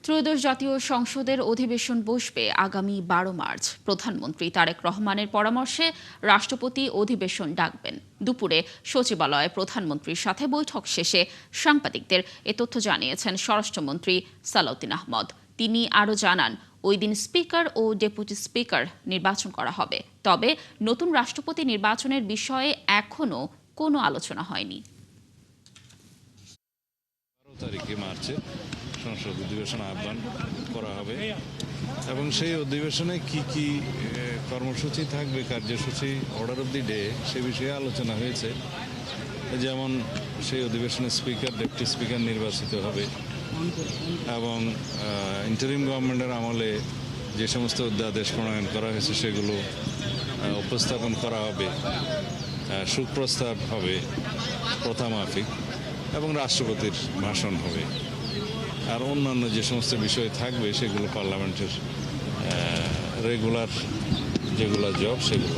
ত্রয়োদশ জাতীয় সংসদের অধিবেশন বসবে আগামী ১২ মার্চ। প্রধানমন্ত্রী তারেক রহমানের পরামর্শে রাষ্ট্রপতি অধিবেশন ডাকবেন। দুপুরে সচিবালয়ে প্রধানমন্ত্রীর সাথে বৈঠক শেষে সাংবাদিকদের এ তথ্য জানিয়েছেন স্বরাষ্ট্রমন্ত্রী সালাউদ্দিন আহমদ। তিনি আরও জানান, ওই দিন স্পিকার ও ডেপুটি স্পিকার নির্বাচন করা হবে। তবে নতুন রাষ্ট্রপতি নির্বাচনের বিষয়ে এখনও কোনো আলোচনা হয়নি। 12 তারিখে মার্চে সংসদ অধিবেশন আহ্বান করা হবে এবং সেই অধিবেশনে কি কি কর্মসূচি থাকবে, কার্যসূচি, অর্ডার অব দি ডে, সে বিষয়ে আলোচনা হয়েছে। যেমন সেই অধিবেশনে স্পিকার, ডেপুটি স্পিকার নির্বাচিত হবে এবং ইন্টারিম গভর্নমেন্টের আমলে যে সমস্ত অধ্যাদেশ প্রণয়ন করা হয়েছে সেগুলো উপস্থাপন করা হবে, সুপ্রস্তাব হবে প্রথামাফিক এবং রাষ্ট্রপতির ভাষণ হবে। আর অন্যান্য যে সমস্ত বিষয় থাকবে সেগুলো পার্লামেন্টের রেগুলার যেগুলো জব সেগুলো।